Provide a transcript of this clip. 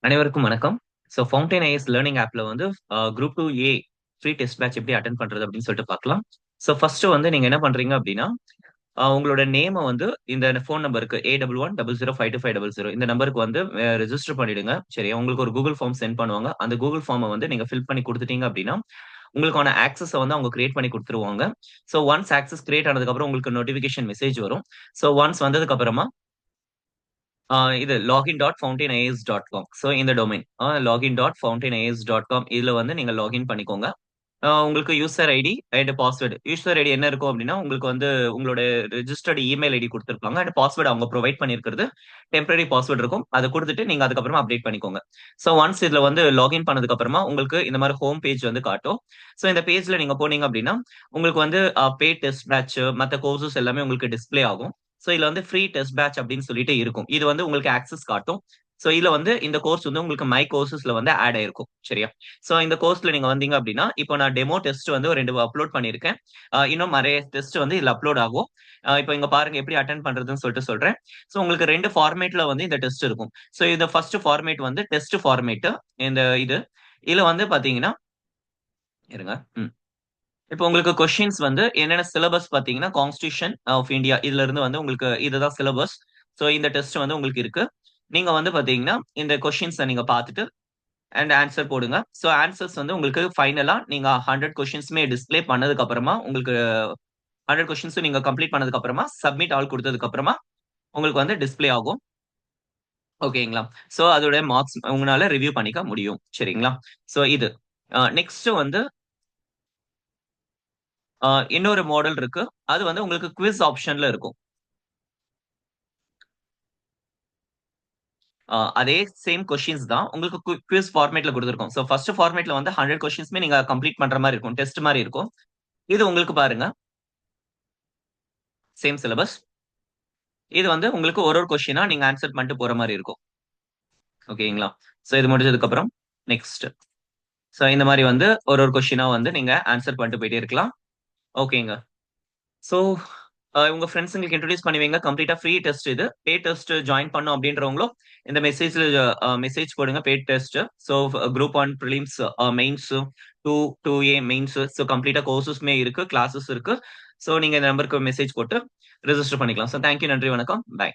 அனைவருக்கும் வணக்கம். Fountain IAS learning ஆப்ல வந்து குரூப் 2 ஏ ஃப்ரீ டெஸ்ட் பேட்ச் எப்படி அட்டெண்ட் பண்றது அப்படின்னு சொல்லிட்டு பார்க்கலாம். ஃபர்ஸ்ட் வந்து நீங்க என்ன பண்றீங்க அப்படின்னா, உங்களோட நேம வந்து இந்த ஃபோன் நம்பருக்கு 8100525500 இந்த நம்பருக்கு வந்து ரெஜிஸ்டர் பண்ணிடுங்க. சரியா? உங்களுக்கு ஒரு கூகுள் ஃபார்ம் சென்ட் பண்ணுவாங்க. அந்த கூகுள் ஃபார்ம வந்து நீங்க ஃபில் பண்ணி குடுத்துட்டீங்க அப்படின்னா, உங்களுக்கான ஆக்சஸ வந்து அவங்க கிரியேட் பண்ணி குடுத்துருவாங்க. ஒன்ஸ் ஆக்சஸ் கிரியேட் ஆனதுக்கு அப்புறம் உங்களுக்கு நோட்டிஃபிகேஷன் மெசேஜ் வரும். ஒன்ஸ் வந்ததுக்கு அப்புறமா இது login.fountainias.com. இந்த டொமைன் login.fountainias.com இதுல வந்து நீங்க லாகின் பண்ணிக்கோங்க. உங்களுக்கு user ID and password. User ID என்ன இருக்கும் அப்டின்னா, உங்களுக்கு வந்து உங்களோட ரிஜிஸ்டர்ட் இமெயில் ஐடி குடுத்திருப்பாங்க. அண்ட் பாஸ்வேர்ட் அவங்க புரொவைட் பண்ணியிருக்கிறது டெம்பரரி பாஸ்வேர்ட் இருக்கும். அத குடுத்துட்டு நீங்க அதுக்கப்புறமா அப்டேட் பண்ணிக்கோங்க. ஒன்ஸ் இதுல வந்து லாகின் பண்ணதுக்கு அப்புறமா உங்களுக்கு இந்த மாரி ஹோம் பேஜ் வந்து காட்டும். இந்த பேஜ்ல நீங்க போனீங்க அப்டின்னா, உங்களுக்கு வந்து பெய்ட் டெஸ்ட் பேட்ச் மத்த கோர்சஸ் எல்லாமே உங்களுக்கு டிஸ்ப்ளே ஆகும். இதுல வந்து ஃப்ரீ டெஸ்ட் பேட்ச் அப்படின்னு சொல்லிட்டு இருக்கும். இது வந்து உங்களுக்கு ஆக்சஸ் காட்டும். இதுல வந்து இந்த கோர்ஸ் வந்து உங்களுக்கு மை கோர்சஸ்ல வந்து ஆட் ஆயிருக்கும். சரியா? இந்த கோர்ஸ்ல நீங்க வந்தீங்க அப்படின்னா, இப்போ நான் டெமோ டெஸ்ட் வந்து ஒரு 2 அப்லோட் பண்ணியிருக்கேன். இன்னும் நெறைய டெஸ்ட் வந்து இதுல அப்லோட் ஆகும். இப்போ இங்க பாருங்க எப்படி அட்டெண்ட் பண்றதுன்னு சொல்லிட்டு சொல்றேன். உங்களுக்கு 2 ஃபார்மேட்ல வந்து இந்த டெஸ்ட் இருக்கும். இந்த ஃபர்ஸ்ட் ஃபார்மேட் வந்து டெஸ்ட் ஃபார்மேட். இந்த இது. இதுல வந்து பாத்தீங்கன்னா இருங்க. இப்போ உங்களுக்கு கொஸ்டின்ஸ் வந்து என்னென்ன சிலபஸ் பார்த்தீங்கன்னா, கான்ஸ்டிடியூஷன் ஆஃப் இந்தியா இதுல இருந்து வந்து உங்களுக்கு இதுதான் சிலபஸ். இந்த டெஸ்ட் வந்து உங்களுக்கு இருக்கு. நீங்க வந்து பார்த்தீங்கன்னா, இந்த கொஸ்டின்ஸ நீங்க பார்த்துட்டு அண்ட் ஆன்ஸர் போடுங்க. ஆன்ஸர்ஸ் வந்து உங்களுக்கு ஃபைனலா நீங்க 100 கொஸ்டின்ஸுமே டிஸ்ப்ளே பண்ணதுக்கு அப்புறமா, உங்களுக்கு 100 கொஸ்டின்ஸும் நீங்க கம்ப்ளீட் பண்ணதுக்கு அப்புறமா, சப்மிட் ஆல் குடுத்ததுக்கு அப்புறமா, உங்களுக்கு வந்து டிஸ்ப்ளே ஆகும். ஓகேங்களா? அதோட மார்க்ஸ் உங்கனால ரிவ்யூ பண்ணிக்க முடியும். சரிங்களா? இது. நெக்ஸ்ட் வந்து இன்னொரு மாடல் இருக்கு. அது வந்து உங்களுக்கு குவிஸ் ஆப்ஷன்ல இருக்கும். அதே சேம் கொஸ்டின்ஸ் தான். உங்களுக்கு குவிஸ் ஃபார்மேட்ல குடுத்திருக்கோம். ஃபர்ஸ்ட் ஃபார்மேட்ல வந்து 100 கொஸ்டின்ஸ்மே நீங்க கம்ப்ளீட் பண்ற மாரி இருக்கும். டெஸ்ட் மாரி இருக்கும். இது உங்களுக்கு பாருங்க. Same syllabus. இது வந்து உங்களுக்கு ஒரு ஒரு கொஸ்டினா நீங்க ஆன்சர் பண்ணிட்டு போற மாரி இருக்கும். ஓகேங்களா? இது முடிஞ்சதுக்கு அப்புறம் நெக்ஸ்ட். இந்த மாரி வந்து ஒரு ஒரு கொஸ்டினா வந்து நீங்க ஆன்சர் பண்ணிட்டு போயிட்டே இருக்கலாம். ஓகேங்க. ஸோ உங்க ஃபிரெண்ட்ஸ்ங்களுக்கு இன்ட்ரோடியூஸ் பண்ணி வைங்க. கம்ப்ளீட்டா ஃப்ரீ டெஸ்ட் இது. பெய்ட் டெஸ்ட் ஜாயின் பண்ணணும் அப்படின்றவங்களும் இந்த மெசேஜ்ல மெசேஜ் போடுங்க paid test. Group 1 prelims, mains, 2, 2A mains. கம்ப்ளீட்டா கோர்சஸ்மே இருக்கு, கிளாஸஸ் இருக்கு. நீங்க இந்த நம்பருக்கு மெசேஜ் போட்டு ரெஜிஸ்டர் பண்ணிக்கலாம். Thank you. நன்றி, வணக்கம். பை.